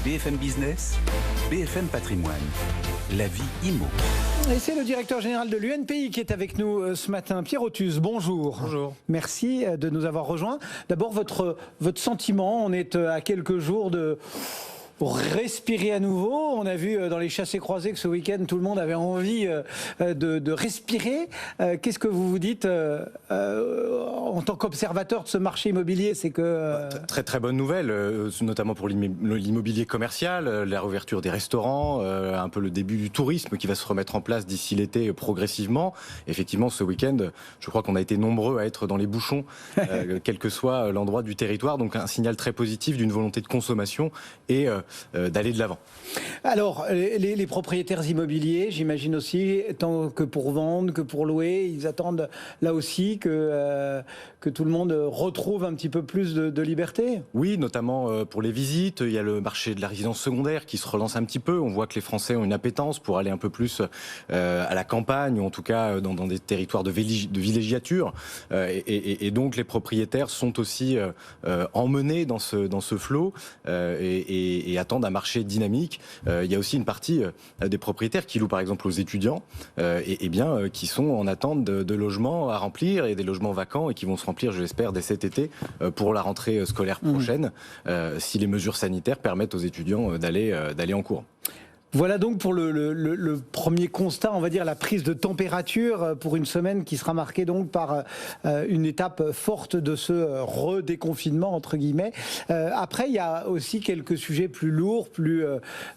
BFM Business, BFM Patrimoine, la vie IMO. Et c'est le directeur général de l'UNPI qui est avec nous ce matin. Pierre Othus, bonjour. Bonjour. Merci de nous avoir rejoints. D'abord, votre sentiment, on est à quelques jours de respirer à nouveau. On a vu dans les chassés-croisés que ce week-end, tout le monde avait envie de respirer. Qu'est-ce que vous vous dites en tant qu'observateur de ce marché immobilier? C'est que Très très bonne nouvelle, notamment pour l'immobilier commercial, la réouverture des restaurants, un peu le début du tourisme qui va se remettre en place d'ici l'été progressivement. Effectivement, ce week-end, je crois qu'on a été nombreux à être dans les bouchons, quel que soit l'endroit du territoire. Donc un signal très positif d'une volonté de consommation et d'aller de l'avant. Alors, les propriétaires immobiliers, j'imagine aussi, tant que pour vendre, que pour louer, ils attendent là aussi que tout le monde retrouve un petit peu plus de liberté. Oui, notamment pour les visites. Il y a le marché de la résidence secondaire qui se relance un petit peu. On voit que les Français ont une appétence pour aller un peu plus à la campagne, ou en tout cas dans des territoires de villégiature. Et donc les propriétaires sont aussi emmenés dans ce flot et attendent un marché dynamique. Il y a aussi une partie des propriétaires qui louent par exemple aux étudiants qui sont en attente de logements à remplir et des logements vacants et qui vont se remplir, je l'espère, dès cet été pour la rentrée scolaire prochaine, si les mesures sanitaires permettent aux étudiants d'aller en cours. Voilà donc pour le premier constat, on va dire la prise de température pour une semaine qui sera marquée donc par une étape forte de ce redéconfinement entre guillemets. Après, il y a aussi quelques sujets plus lourds, plus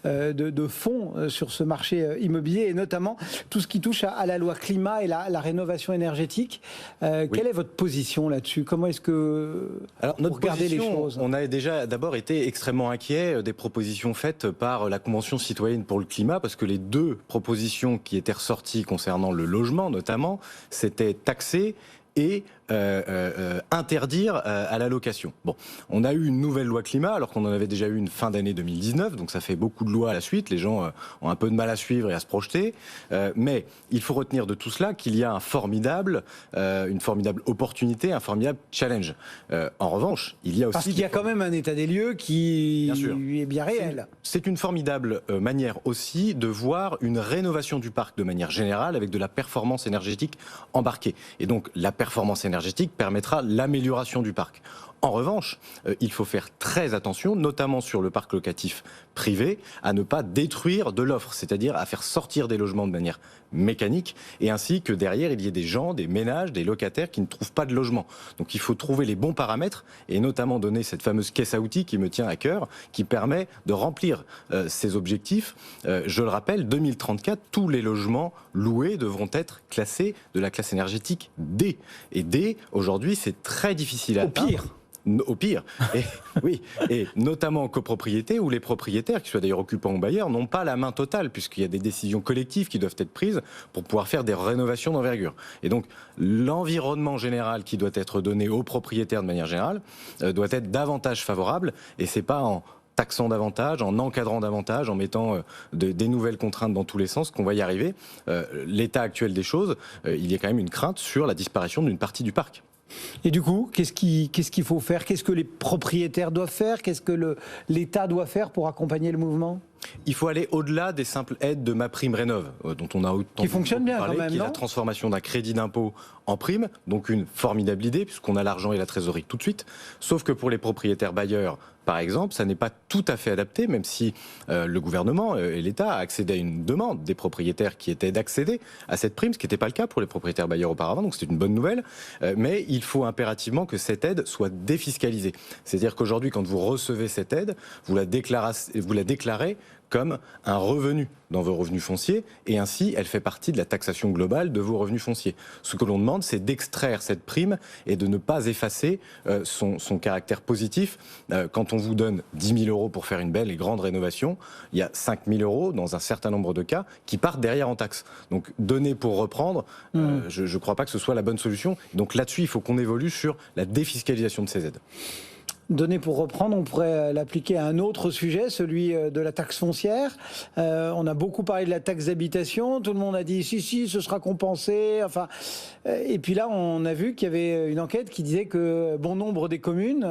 de fond sur ce marché immobilier et notamment tout ce qui touche à la loi climat et la rénovation énergétique. Oui. Quelle est votre position là-dessus? Comment est-ce que vous regardez les choses? On a déjà d'abord été extrêmement inquiets des propositions faites par la Convention citoyenne pour le climat, parce que les deux propositions qui étaient ressorties concernant le logement notamment, c'était taxer et interdire à la location. Bon, on a eu une nouvelle loi climat alors qu'on en avait déjà eu une fin d'année 2019, donc ça fait beaucoup de lois à la suite, les gens ont un peu de mal à suivre et à se projeter, mais il faut retenir de tout cela qu'il y a une formidable opportunité, un formidable challenge. En revanche, il y a aussi... Parce qu'il y a quand même un état des lieux qui est bien réel. C'est une formidable manière aussi de voir une rénovation du parc de manière générale avec de la performance énergétique embarquée. Et donc la performance énergétique permettra l'amélioration du parc. En revanche, il faut faire très attention, notamment sur le parc locatif privé, à ne pas détruire de l'offre, c'est-à-dire à faire sortir des logements de manière mécanique, et ainsi que derrière, il y ait des gens, des ménages, des locataires qui ne trouvent pas de logement. Donc il faut trouver les bons paramètres, et notamment donner cette fameuse caisse à outils qui me tient à cœur, qui permet de remplir ces objectifs. Je le rappelle, 2034, tous les logements loués devront être classés de la classe énergétique D. Et D, aujourd'hui, c'est très difficile à atteindre. Au pire, et notamment en copropriété où les propriétaires, qu'ils soient d'ailleurs occupants ou bailleurs, n'ont pas la main totale puisqu'il y a des décisions collectives qui doivent être prises pour pouvoir faire des rénovations d'envergure. Et donc l'environnement général qui doit être donné aux propriétaires de manière générale doit être davantage favorable, et c'est pas en taxant davantage, en encadrant davantage, en mettant des nouvelles contraintes dans tous les sens qu'on va y arriver. L'état actuel des choses, il y a quand même une crainte sur la disparition d'une partie du parc. Et du coup, qu'est-ce qu'il faut faire? Qu'est-ce que les propriétaires doivent faire? Qu'est-ce que l'État doit faire pour accompagner le mouvement? Il faut aller au-delà des simples aides de MaPrimeRénov', dont on a autant qui fonctionne bien parlé, quand même, qui est non? la transformation d'un crédit d'impôt en prime, donc une formidable idée puisqu'on a l'argent et la trésorerie tout de suite. Sauf que pour les propriétaires bailleurs, par exemple, ça n'est pas tout à fait adapté, même si le gouvernement et l'État a accédé à une demande des propriétaires qui était d'accéder à cette prime, ce qui n'était pas le cas pour les propriétaires bailleurs auparavant, donc c'était une bonne nouvelle. Mais il faut impérativement que cette aide soit défiscalisée. C'est-à-dire qu'aujourd'hui, quand vous recevez cette aide, vous la déclarez comme un revenu dans vos revenus fonciers, et ainsi elle fait partie de la taxation globale de vos revenus fonciers. Ce que l'on demande, c'est d'extraire cette prime et de ne pas effacer son caractère positif. Quand on vous donne 10 000 € pour faire une belle et grande rénovation, il y a 5 000 € dans un certain nombre de cas qui partent derrière en taxes. Donc donner pour reprendre, je ne crois pas que ce soit la bonne solution. Donc là-dessus, il faut qu'on évolue sur la défiscalisation de ces aides. donnée pour reprendre, on pourrait l'appliquer à un autre sujet, celui de la taxe foncière. On a beaucoup parlé de la taxe d'habitation. Tout le monde a dit si, ce sera compensé. Enfin, et puis là, on a vu qu'il y avait une enquête qui disait que bon nombre des communes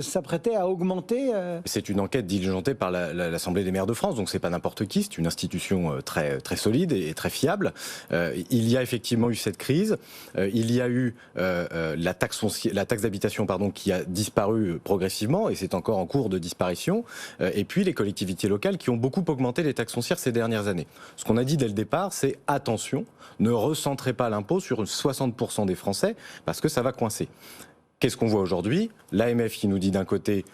s'apprêtaient à augmenter. C'est une enquête diligentée par l'Assemblée des maires de France, donc c'est pas n'importe qui, c'est une institution très, très solide et très fiable. Il y a effectivement eu cette crise. Il y a eu la taxe d'habitation qui a disparu progressivement et c'est encore en cours de disparition. Et puis les collectivités locales qui ont beaucoup augmenté les taxes foncières ces dernières années. Ce qu'on a dit dès le départ, c'est attention, ne recentrez pas l'impôt sur 60% des Français parce que ça va coincer. Qu'est-ce qu'on voit aujourd'hui? L'AMF qui nous dit d'un côté,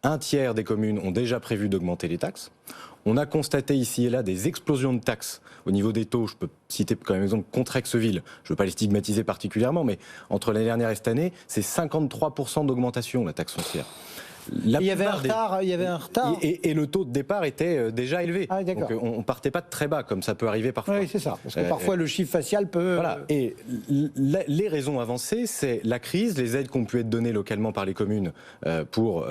un tiers des communes ont déjà prévu d'augmenter les taxes. On a constaté ici et là des explosions de taxes au niveau des taux. Je peux citer comme exemple Contrexeville. Je ne veux pas les stigmatiser particulièrement, mais entre l'année dernière et cette année, c'est 53% d'augmentation la taxe foncière. Il y avait un retard. Et le taux de départ était déjà élevé. Ah, donc on partait pas de très bas, comme ça peut arriver parfois. Oui, c'est ça. Parce que parfois le chiffre facial peut... Voilà. Et les raisons avancées, c'est la crise, les aides qui ont pu être données localement par les communes pour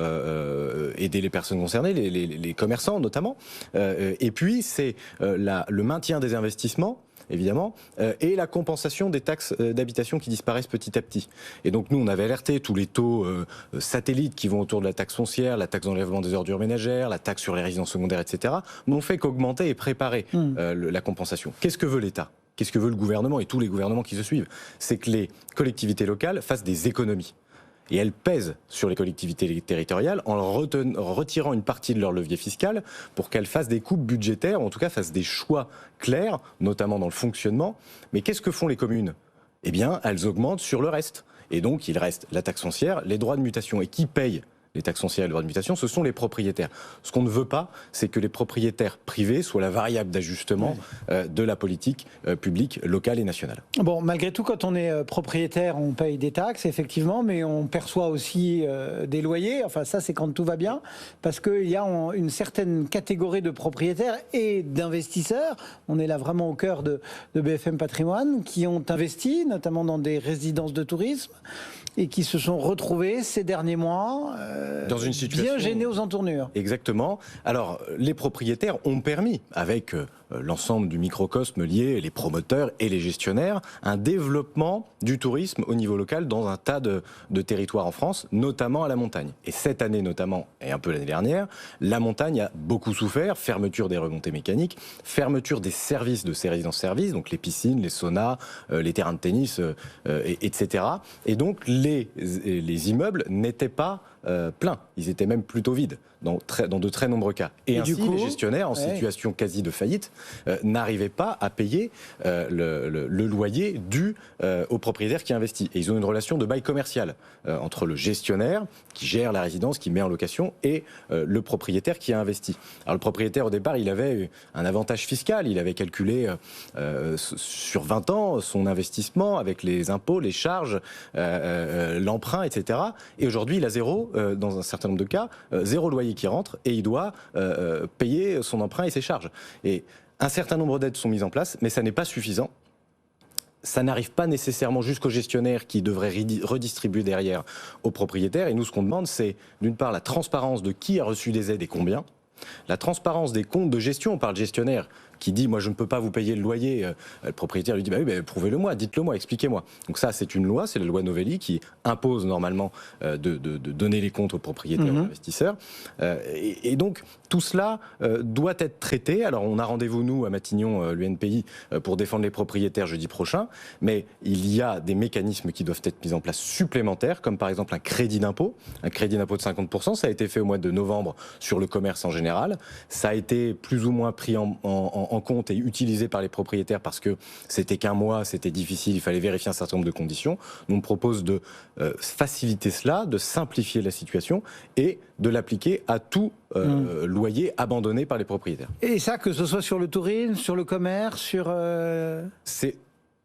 aider les personnes concernées, les commerçants notamment. Et puis c'est le maintien des investissements, évidemment, et la compensation des taxes d'habitation qui disparaissent petit à petit. Et donc nous, on avait alerté tous les taux satellites qui vont autour de la taxe foncière, la taxe d'enlèvement des ordures ménagères, la taxe sur les résidences secondaires, etc., n'ont fait qu'augmenter et préparer la compensation. Qu'est-ce que veut l'État ? Qu'est-ce que veut le gouvernement et tous les gouvernements qui se suivent ? C'est que les collectivités locales fassent des économies. Et elles pèsent sur les collectivités territoriales en retirant une partie de leur levier fiscal pour qu'elles fassent des coupes budgétaires, ou en tout cas fassent des choix clairs, notamment dans le fonctionnement. Mais qu'est-ce que font les communes ? Eh bien, elles augmentent sur le reste. Et donc, il reste la taxe foncière, les droits de mutation. Et qui paye les taxes foncières et les droits de mutation, ce sont les propriétaires. Ce qu'on ne veut pas, c'est que les propriétaires privés soient la variable d'ajustement de la politique publique locale et nationale. Bon, malgré tout, quand on est propriétaire, on paye des taxes, effectivement, mais on perçoit aussi des loyers. Enfin, ça, c'est quand tout va bien, parce qu'il y a une certaine catégorie de propriétaires et d'investisseurs, on est là vraiment au cœur de BFM Patrimoine, qui ont investi, notamment dans des résidences de tourisme, et qui se sont retrouvés ces derniers mois dans une situation bien gênés aux entournures. Exactement. Alors, les propriétaires ont permis, avec l'ensemble du microcosme lié, les promoteurs et les gestionnaires, un développement du tourisme au niveau local dans un tas de territoires en France, notamment à la montagne. Et cette année notamment, et un peu l'année dernière, la montagne a beaucoup souffert, fermeture des remontées mécaniques, fermeture des services de ces résidences-services, donc les piscines, les saunas, les terrains de tennis, etc. Et donc les immeubles n'étaient pas pleins, ils étaient même plutôt vides dans de très nombreux cas. Et ainsi, les gestionnaires en situation quasi de faillite n'arrivaient pas à payer le loyer dû au propriétaire qui investit. Et ils ont une relation de bail commercial entre le gestionnaire qui gère la résidence, qui met en location, et le propriétaire qui a investi. Alors le propriétaire, au départ, il avait un avantage fiscal. Il avait calculé sur 20 ans son investissement avec les impôts, les charges, l'emprunt, etc. Et aujourd'hui, il a zéro, dans un certain nombre de cas, zéro loyer qui rentre et il doit payer son emprunt et ses charges. Et un certain nombre d'aides sont mises en place, mais ça n'est pas suffisant. Ça n'arrive pas nécessairement jusqu'aux gestionnaires qui devraient redistribuer derrière aux propriétaires. Et nous, ce qu'on demande, c'est d'une part la transparence de qui a reçu des aides et combien, la transparence des comptes de gestion. On parle gestionnaire qui dit « moi je ne peux pas vous payer le loyer », le propriétaire lui dit « bah oui, prouvez-le moi, dites-le moi, expliquez-moi ». Donc ça c'est une loi, c'est la loi Novelli qui impose normalement de donner les comptes aux propriétaires, aux investisseurs. Et donc tout cela doit être traité. Alors on a rendez-vous nous à Matignon, l'UNPI, pour défendre les propriétaires jeudi prochain, mais il y a des mécanismes qui doivent être mis en place supplémentaires, comme par exemple un crédit d'impôt de 50%, ça a été fait au mois de novembre sur le commerce en général, ça a été plus ou moins pris en compte et utilisé par les propriétaires parce que c'était qu'un mois, c'était difficile, il fallait vérifier un certain nombre de conditions. Nous on propose de faciliter cela, de simplifier la situation et de l'appliquer à tout loyer abandonné par les propriétaires. Et ça, que ce soit sur le tourisme, sur le commerce, sur... C'est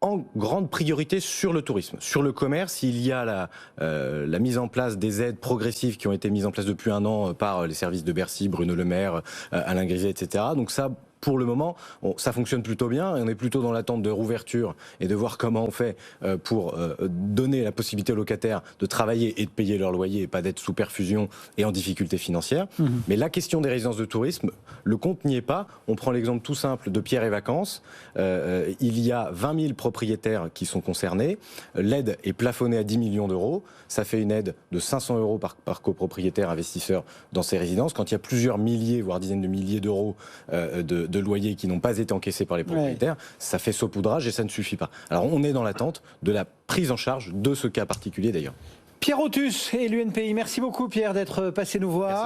en grande priorité sur le tourisme. Sur le commerce, il y a la mise en place des aides progressives qui ont été mises en place depuis un an par les services de Bercy, Bruno Le Maire, Alain Griset, etc. Donc ça, pour le moment, ça fonctionne plutôt bien et on est plutôt dans l'attente de rouverture et de voir comment on fait pour donner la possibilité aux locataires de travailler et de payer leur loyer et pas d'être sous perfusion et en difficulté financière. Mais la question des résidences de tourisme, le compte n'y est pas. On prend l'exemple tout simple de Pierre et Vacances. Il y a 20 000 propriétaires qui sont concernés. L'aide est plafonnée à 10 millions d'euros. Ça fait une aide de 500 euros par copropriétaire investisseur dans ces résidences. Quand il y a plusieurs milliers, voire dizaines de milliers d'euros de loyers qui n'ont pas été encaissés par les propriétaires, ça fait saupoudrage et ça ne suffit pas. Alors on est dans l'attente de la prise en charge de ce cas particulier d'ailleurs. Pierre Othus et l'UNPI. Merci beaucoup Pierre d'être passé nous voir. Merci.